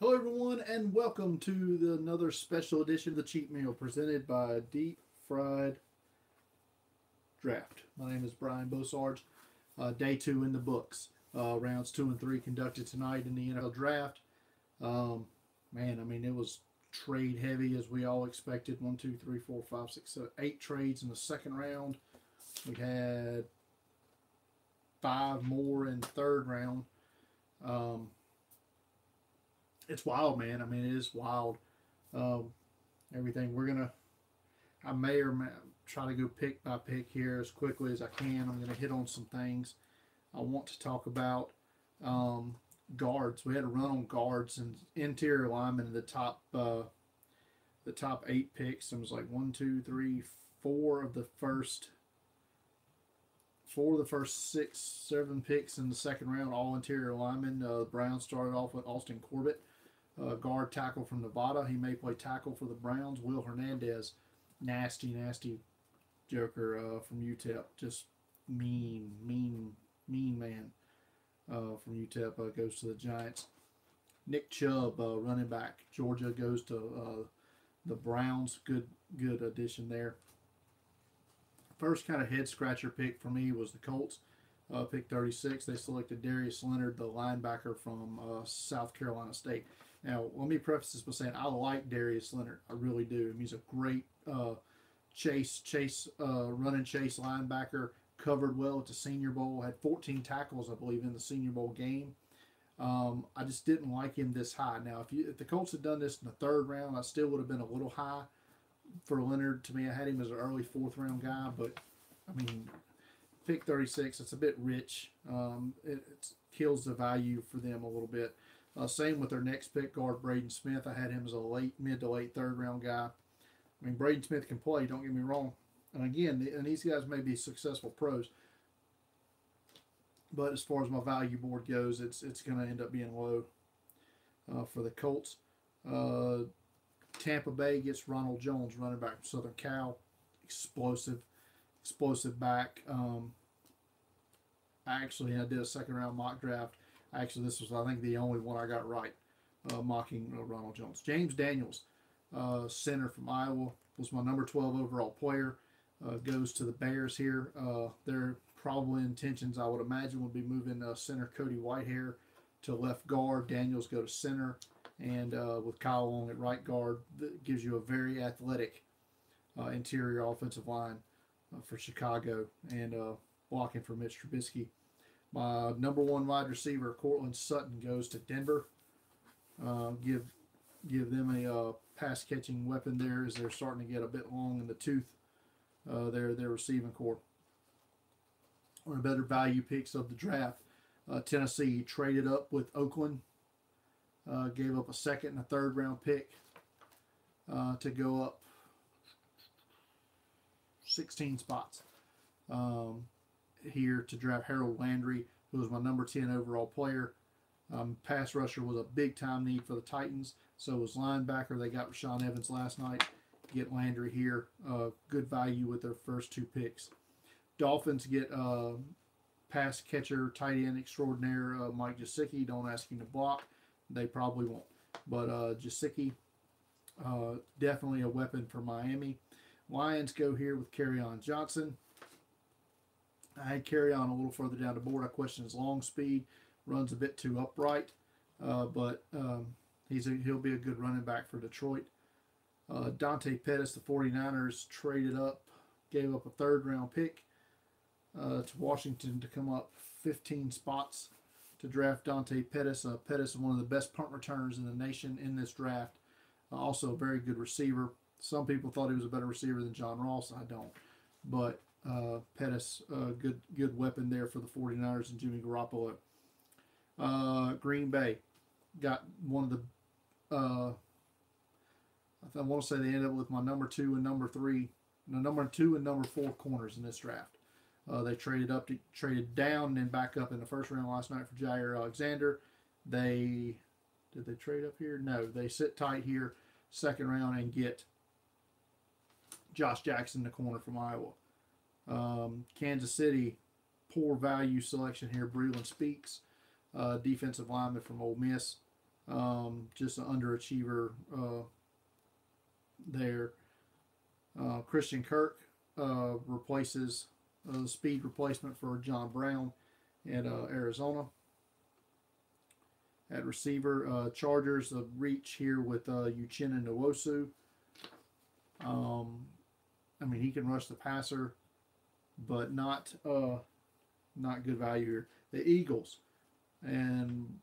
Hello, everyone, and welcome to another special edition of the Cheat Meal presented by Deep Fried Draft. My name is Brian Bosarge. Day two in the books. Rounds two and three conducted tonight in the NFL Draft. Um, it was trade heavy as we all expected. One, two, three, four, five, six, seven, eight trades in the second round. We had five more in the third round. Um, it's wild, man. It is wild. Um, Everything I may or may try to go pick by pick here as quickly as I can. I'm gonna hit on some things I want to talk about. Um, Guards. We had a run on guards and interior linemen in the top eight picks. It was like one, two, three, four of the first six, seven picks in the second round, all interior linemen. The Browns started off with Austin Corbett, guard tackle from Nevada. He may play tackle for the Browns. Will Hernandez, nasty joker from UTEP. Just mean man from UTEP goes to the Giants. Nick Chubb, running back, Georgia, goes to the Browns. Good addition there. First kind of head scratcher pick for me was the Colts. Pick 36. They selected Darius Leonard, the linebacker from South Carolina State. Now, let me preface this by saying I like Darius Leonard. I really do. He's a great run and chase linebacker. Covered well at the Senior Bowl. Had 14 tackles, I believe, in the Senior Bowl game. I just didn't like him this high. Now, if the Colts had done this in the third round, I still would have been a little high for Leonard. To me, I had him as an early fourth round guy, but pick 36, it's a bit rich. It kills the value for them a little bit. Same with their next pick, guard Braden Smith. I had him as a mid to late third round guy. Braden Smith can play, don't get me wrong. And again, these guys may be successful pros, but as far as my value board goes, it's going to end up being low for the Colts. Tampa Bay gets Ronald Jones, running back from Southern Cal. Explosive back. I did a second round mock draft. Actually, this was, I think, the only one I got right, mocking Ronald Jones. James Daniels, center from Iowa, was my number 12 overall player. Goes to the Bears here. Their probably intentions, I would imagine, would be moving center Cody Whitehair to left guard. Daniels go to center. And with Kyle Long at right guard, that gives you a very athletic interior offensive line for Chicago, and blocking for Mitch Trubisky. My number one wide receiver, Cortland Sutton, goes to Denver. Give them a pass catching weapon there as they're starting to get a bit long in the tooth. Their receiving core. One of the better value picks of the draft. Tennessee traded up with Oakland. Gave up a second and a third round pick to go up 16 spots here to draft Harold Landry, who was my number 10 overall player. Pass rusher was a big time need for the Titans. So was linebacker. They got Rashaan Evans last night. Get Landry here. Good value with their first two picks. Dolphins get pass catcher, tight end extraordinaire Mike Gesicki. Don't ask him to block. They probably won't. But Gesicki, definitely a weapon for Miami. Lions go here with Kerryon Johnson. I had Kerryon a little further down the board. I question his long speed. Runs a bit too upright. But he'll be a good running back for Detroit. Dante Pettis, the 49ers, traded up, gave up a third round pick to Washington to come up 15 spots to draft Dante Pettis. Pettis is one of the best punt returners in the nation in this draft. Also a very good receiver. Some people thought he was a better receiver than John Ross. I don't. But Pettis, good weapon there for the 49ers and Jimmy Garoppolo. Green Bay got one of the I want to say they ended up with my number 2 and number 3, number 2 and number 4 corners in this draft. They traded down and then back up in the first round last night for Jair Alexander. Did they trade up here? No, they sit tight here, second round, and get Josh Jackson, the corner from Iowa. Kansas City, poor value selection here. Breland Speaks, defensive lineman from Ole Miss. Just an underachiever there. Christian Kirk replaces the speed replacement for John Brown at Arizona. At receiver, Chargers reach here with Uchenna Nwosu. I mean, he can rush the passer, but not good value here. The Eagles, and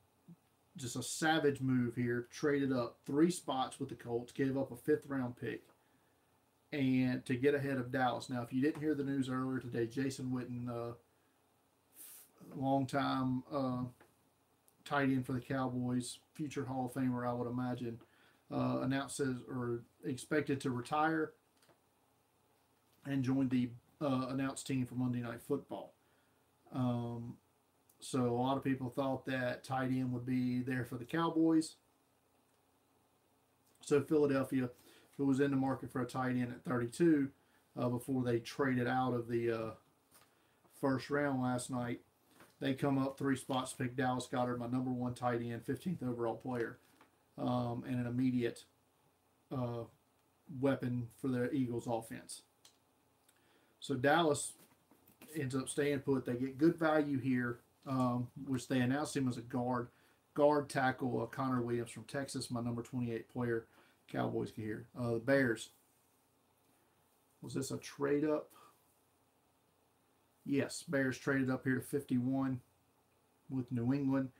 just a savage move here. Traded up 3 spots with the Colts, gave up a 5th-round pick, and to get ahead of Dallas. Now, if you didn't hear the news earlier today, Jason Witten, long-time tight end for the Cowboys, future Hall of Famer, I would imagine, announces or expected to retire and join the announced team for Monday Night Football. So a lot of people thought that tight end would be there for the Cowboys. So Philadelphia, who was in the market for a tight end at 32 before they traded out of the first round last night, they come up 3 spots to pick Dallas Goedert, my number 1 tight end, 15th overall player, and an immediate weapon for the Eagles offense. So Dallas ends up staying put. They get good value here, which they announced him as a guard tackle, Connor Williams from Texas, my number 28 player. Cowboys get here. The Bears. Was this a trade up? Yes, Bears traded up here to 51 with New England.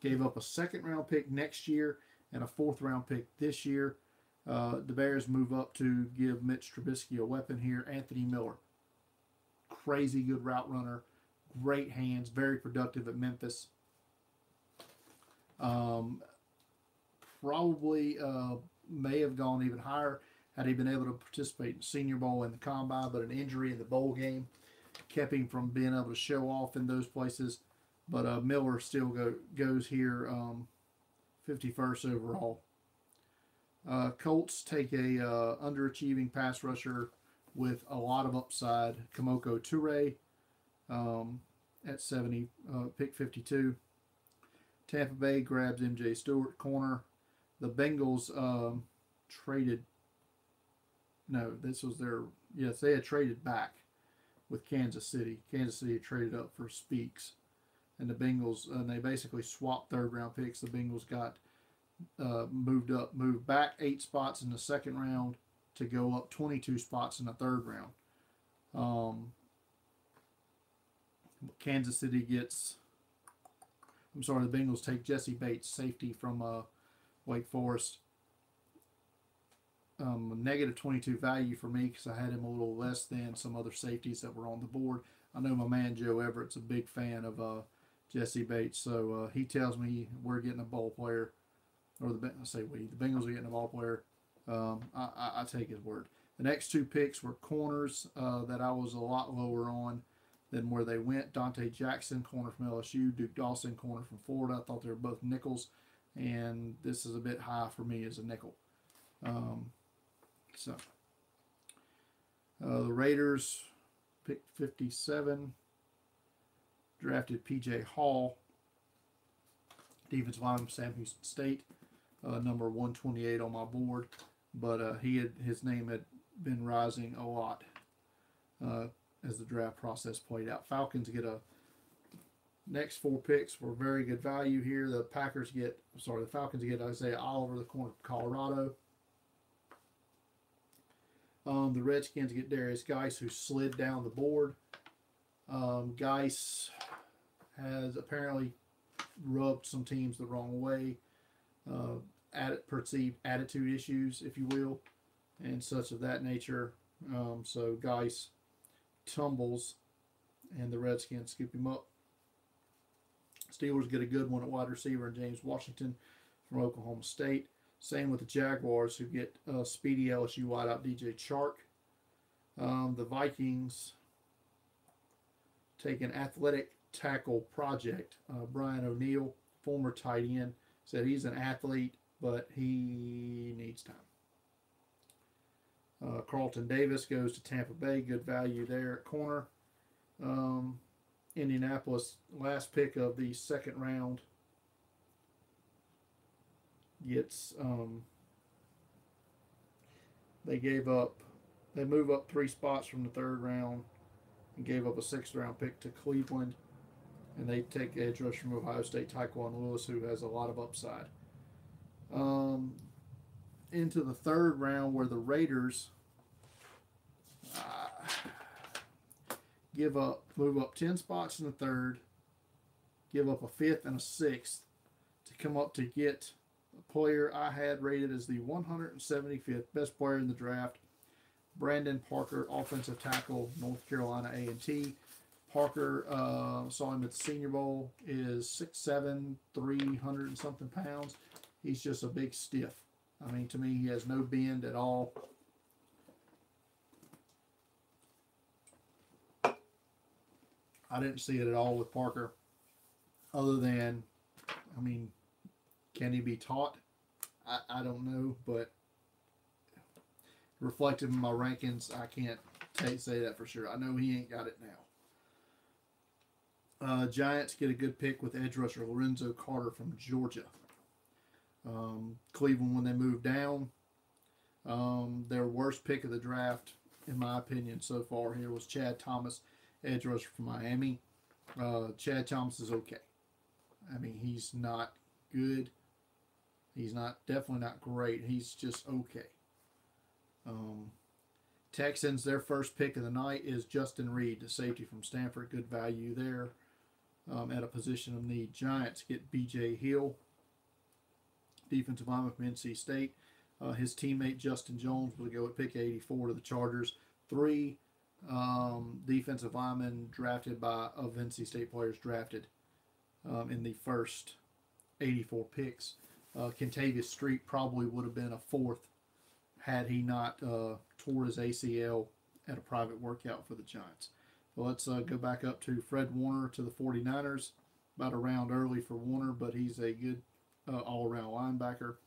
Gave up a 2nd-round pick next year and a 4th-round pick this year. The Bears move up to give Mitch Trubisky a weapon here. Anthony Miller. Crazy good route runner. Great hands. Very productive at Memphis. Probably may have gone even higher had he been able to participate in Senior Bowl and the Combine, but an injury in the bowl game kept him from being able to show off in those places. But Miller still goes here 51st overall. Colts take a underachieving pass rusher with a lot of upside, Kamoko Toure, at 70, pick 52. Tampa Bay grabs MJ Stewart, corner. The Bengals traded. No, this was their. Yes, they had traded back with Kansas City. Kansas City had traded up for Speaks, and the Bengals, and they basically swapped 3rd-round picks. The Bengals got moved back 8 spots in the 2nd round to go up 22 spots in the 3rd round. Kansas City gets. I'm sorry, the Bengals take Jesse Bates, safety from Wake Forest. Negative 22 value for me because I had him a little less than some other safeties that were on the board. I know my man Joe Everett's a big fan of Jesse Bates, so he tells me we're getting a ball player, or the Bengals are getting a ball player. I take his word. The next 2 picks were corners that I was a lot lower on than where they went. Dante Jackson, corner from LSU. Duke Dawson, corner from Florida. I thought they were both nickels, and this is a bit high for me as a nickel. The Raiders picked 57, drafted P.J. Hall, defensive lineman, Sam Houston State, number 128 on my board, but his name had been rising a lot as the draft process played out. Falcons get next 4 picks were very good value here. The Falcons get Isaiah Oliver, the corner from Colorado. The Redskins get Darius Geis, who slid down the board. Geis has apparently rubbed some teams the wrong way, perceived attitude issues, if you will, and such of that nature. So Geis tumbles, and the Redskins scoop him up. Steelers get a good one at wide receiver in James Washington from Oklahoma State. Same with the Jaguars, who get speedy LSU wideout DJ Chark. The Vikings take an athletic tackle project. Brian O'Neill, former tight end, said he's an athlete, but he needs time. Carlton Davis goes to Tampa Bay. Good value there at corner. Indianapolis, last pick of the 2nd round. gets they move up 3 spots from the third round and gave up a 6th-round pick to Cleveland, and they take edge rush from Ohio State, Tyquan Lewis, who has a lot of upside. Um, into the third round, where the Raiders uh, move up 10 spots in the third, give up a 5th and a 6th to come up to get a player I had rated as the 175th best player in the draft, Brandon Parker, offensive tackle, North Carolina A&T. Parker, saw him at the Senior Bowl, is 6'7", 300 and something pounds. He's just a big stiff. I mean, to me, he has no bend at all. I didn't see it at all with Parker, other than, I mean, can he be taught? I don't know, but reflective in my rankings, I can't say that for sure. I know he ain't got it now. Giants get a good pick with edge rusher Lorenzo Carter from Georgia. Cleveland, when they moved down, their worst pick of the draft, in my opinion, so far here was Chad Thomas, edge rusher from Miami. Chad Thomas is okay. I mean, he's not good. He's definitely not great. He's just okay. Texans, their first pick of the night is Justin Reed, the safety from Stanford. Good value there at a position of need. Giants get B.J. Hill, defensive lineman from NC State. His teammate Justin Jones will go at pick 84 to the Chargers. 3 defensive linemen of NC State players drafted in the first 84 picks. Kentavious Street probably would have been a 4th had he not tore his ACL at a private workout for the Giants. So let's go back up to Fred Warner to the 49ers. About a round early for Warner, but he's a good all-around linebacker.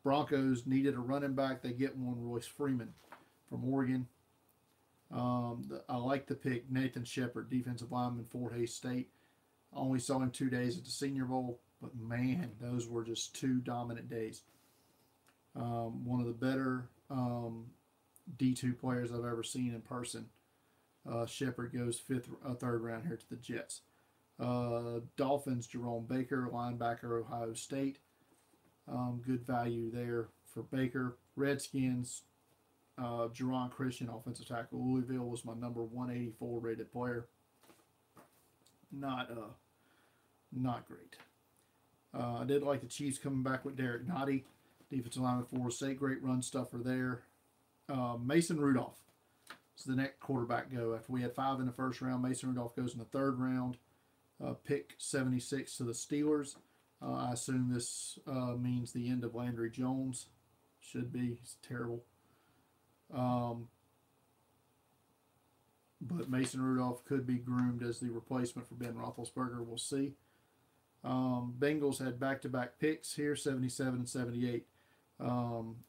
Broncos needed a running back. They get one, Royce Freeman from Oregon. I like the pick, Nathan Shepard, defensive lineman, Fort Hays State. I only saw him 2 days at the Senior Bowl, but man, those were just 2 dominant days. One of the better D2 players I've ever seen in person. Shepard goes 3rd round here to the Jets. Dolphins, Jerome Baker, linebacker, Ohio State. Good value there for Baker. Redskins, Jerron Christian, offensive tackle, Louisville, was my number 184 rated player. Not great. I did like the Chiefs coming back with Derek Nottie, defensive lineman, Florida State. Great run stuffer there. Mason Rudolph is the next quarterback go. After we had 5 in the first round, Mason Rudolph goes in the 3rd round. Pick 76 to the Steelers. I assume this means the end of Landry Jones. Should be. He's terrible. But Mason Rudolph could be groomed as the replacement for Ben Roethlisberger. We'll see. Bengals had back-to-back picks here, 77 and 78.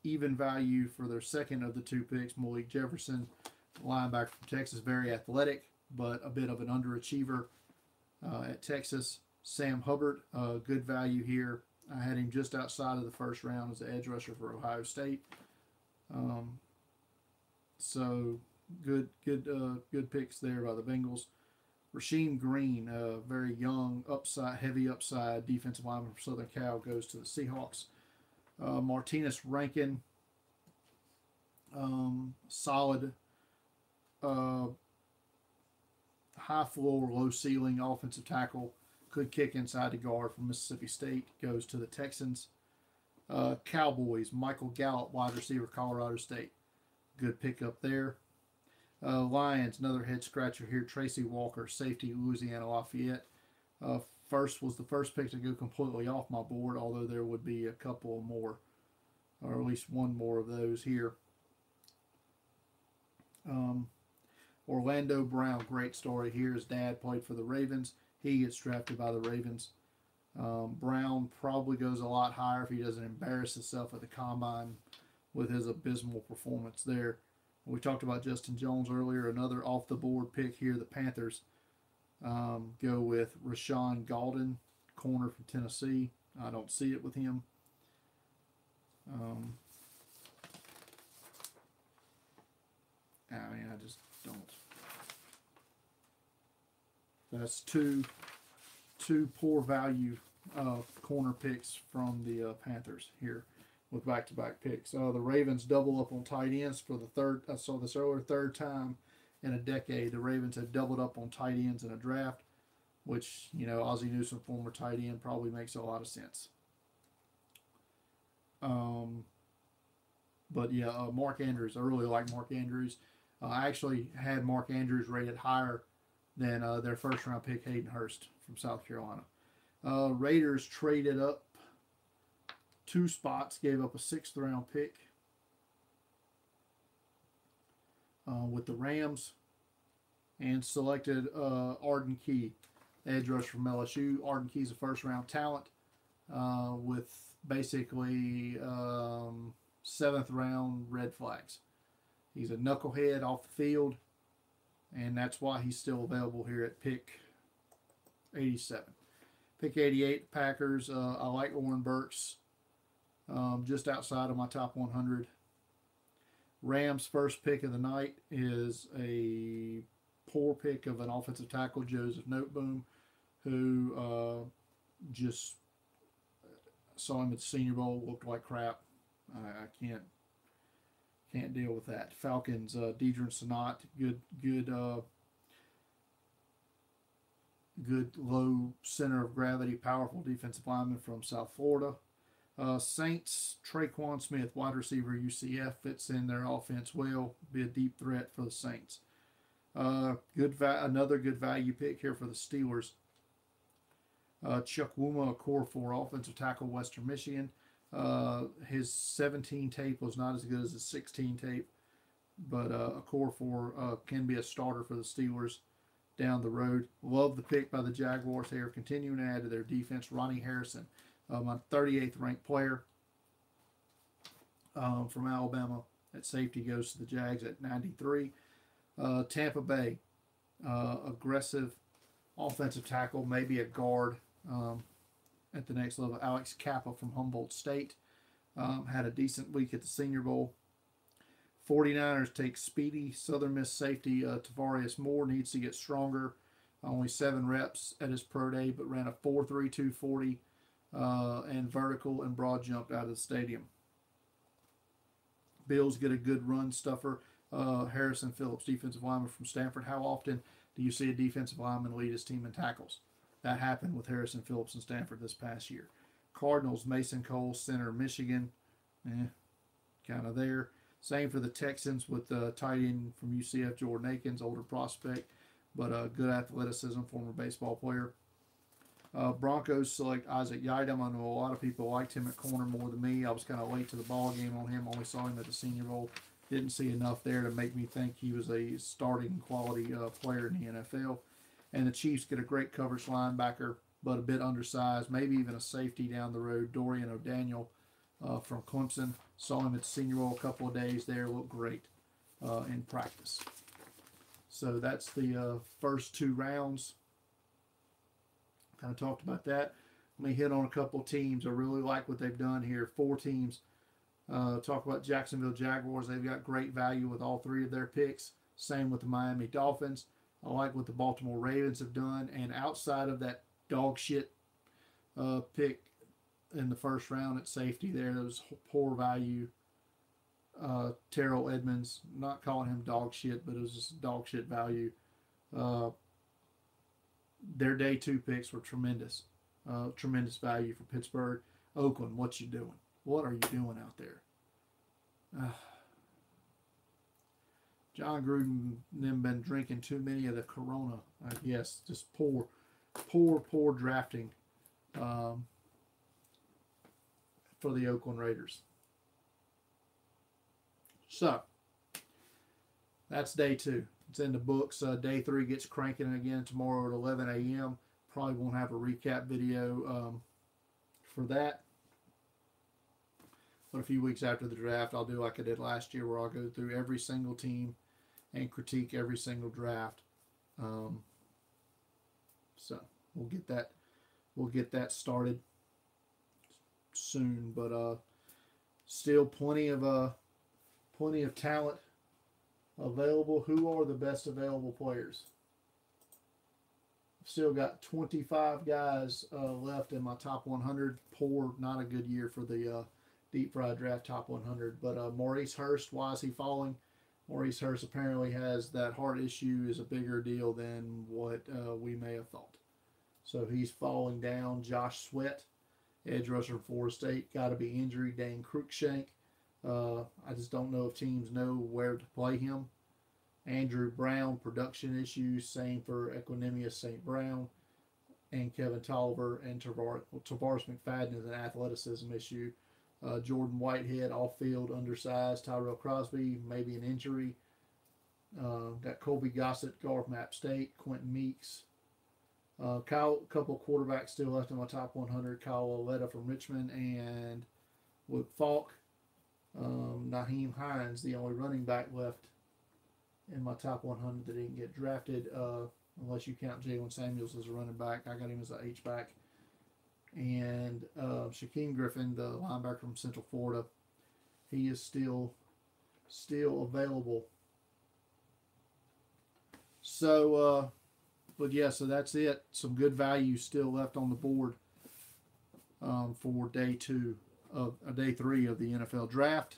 Even value for their second of the 2 picks, Malik Jefferson, linebacker from Texas, very athletic, but a bit of an underachiever at Texas. Sam Hubbard, good value here. I had him just outside of the first round as an edge rusher for Ohio State. So good picks there by the Bengals. Rasheem Green, very young, heavy upside defensive lineman from Southern Cal, goes to the Seahawks. Martinez Rankin, solid, high floor, low ceiling offensive tackle. Could kick inside the guard from Mississippi State. Goes to the Texans. Cowboys, Michael Gallup, wide receiver, Colorado State. Good pickup there. Lions, another head scratcher here. Tracy Walker, safety, Louisiana Lafayette. Was the first pick to go completely off my board, although there would be a couple more, or at least one more of those here. Orlando Brown, great story here. His dad played for the Ravens. He gets drafted by the Ravens. Brown probably goes a lot higher if he doesn't embarrass himself at the combine with his abysmal performance there. We talked about Justin Jones earlier. Another off-the-board pick here. The Panthers go with Rashawn Golden, corner from Tennessee. I don't see it with him. I mean, I just don't. That's two poor value corner picks from the Panthers here with back-to-back picks. The Ravens double up on tight ends for the third. I saw this earlier, third time in a decade. The Ravens have doubled up on tight ends in a draft, which, you know, Ozzie Newsome, former tight end, probably makes a lot of sense. But yeah, Mark Andrews. I really like Mark Andrews. I actually had Mark Andrews rated higher than their first round pick, Hayden Hurst from South Carolina. Raiders traded up 2 spots, gave up a 6th round pick with the Rams, and selected Arden Key, edge rusher from LSU. Arden Key's a 1st round talent with basically 7th round red flags. He's a knucklehead off the field, and that's why he's still available here at pick 87. Pick 88, Packers. I like Oren Burks, just outside of my top 100. Rams' first pick of the night is a poor pick of an offensive tackle, Joseph Noteboom, who just saw him at the Senior Bowl, looked like crap. I can't deal with that. Falcons, Deidre Sanat, good low center of gravity, powerful defensive lineman from South Florida. Saints, Traquan Smith, wide receiver, UCF, fits in their offense well, be a deep threat for the Saints. Another good value pick here for the Steelers. Chuck Wuma, a core 4 offensive tackle, Western Michigan. His 17 tape was not as good as his 16 tape, but a core 4 can be a starter for the Steelers down the road. Love the pick by the Jaguars. They are continuing to add to their defense. Ronnie Harrison, my 38th ranked player from Alabama at safety, goes to the Jags at 93. Tampa Bay, aggressive offensive tackle, maybe a guard at the next level. Alex Kappa from Humboldt State had a decent week at the Senior Bowl. 49ers take speedy Southern Miss safety Tavarius Moore, needs to get stronger. Only 7 reps at his pro day, but ran a 4.32 40 and vertical and broad jumped out of the stadium. Bills get a good run stuffer. Harrison Phillips, defensive lineman from Stanford. How often do you see a defensive lineman lead his team in tackles? That happened with Harrison Phillips in Stanford this past year. Cardinals, Mason Cole, center, Michigan. Kind of there. Same for the Texans with tight end from UCF, Jordan Akins, older prospect, but good athleticism, former baseball player. Broncos select Isaac Yiadom. I know a lot of people liked him at corner more than me. I was kind of late to the ball game on him. Only saw him at the Senior Bowl. Didn't see enough there to make me think he was a starting quality player in the NFL. And the Chiefs get a great coverage linebacker, but a bit undersized, maybe even a safety down the road, Dorian O'Daniel from Clemson. Saw him at the Senior Bowl a couple of days there, looked great in practice. So that's the first 2 rounds. Kind of talked about that. Let me hit on a couple of teams. I really like what they've done here. 4 teams. Talk about Jacksonville Jaguars. They've got great value with all 3 of their picks. Same with the Miami Dolphins. I like what the Baltimore Ravens have done. And outside of that dog shit pick in the first round at safety there, those poor value Terrell Edmonds, not calling him dog shit, but it was just dog shit value. Their day 2 picks were tremendous. Tremendous value for Pittsburgh. Oakland, what you doing? What are you doing out there? John Gruden and them been drinking too many of the Corona. I guess just poor drafting for the Oakland Raiders. So that's day 2. It's in the books. Day 3 gets cranking again tomorrow at 11 a.m. Probably won't have a recap video for that. But a few weeks after the draft, I'll do like I did last year, where I'll go through every single team and critique every single draft. So we'll get that started soon. But Still plenty of talent available. Who are the best available players? Still got 25 guys left in my top 100. Not a good year for the Deep Fried Draft top 100. But Maurice Hurst, why is he falling? Maurice Hurst apparently has that heart issue is a bigger deal than what we may have thought. So he's falling down. Josh Sweat, edge rusher for Florida State, got to be injured. Dane Cruikshank. I just don't know if teams know where to play him. Andrew Brown, production issues. Same for Equanimous St. Brown. And Kevin Tolliver and Tavares McFadden is an athleticism issue. Jordan Whitehead, off-field, undersized. Tyrell Crosby, maybe an injury. Got Colby Gossett, guard from App State. Quentin Meeks. Couple of quarterbacks still left in my top 100. Kyle Oletta from Richmond and Luke Falk. Naheem Hines, the only running back left in my top 100 that didn't get drafted, unless you count Jalen Samuels as a running back. I got him as an H-back. And Shaquem Griffin, the linebacker from Central Florida, he is still available. So, but yeah, so that's it. Some good value still left on the board for day 3 of the NFL draft.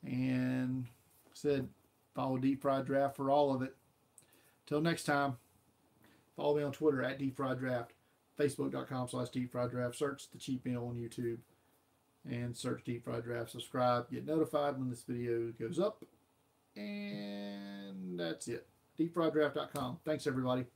And said, follow Deep Fried Draft for all of it. Till next time, follow me on Twitter at Deep Fried Draft, Facebook.com/Deep Fried Draft. Search The Cheap Meal on YouTube and search Deep Fried Draft. Subscribe, get notified when this video goes up. And that's it. DeepFriedDraft.com. Thanks, everybody.